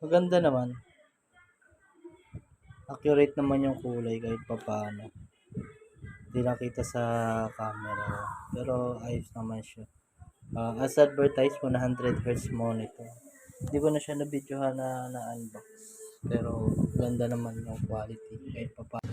Maganda naman. Accurate naman yung kulay kahit papaano. Hindi nakita sa camera. Pero ayos naman siya. As advertised, 100 Hz monitor. Hindi ko na siya na-videohan na unbox. Pero ganda naman yung quality kahit papaano.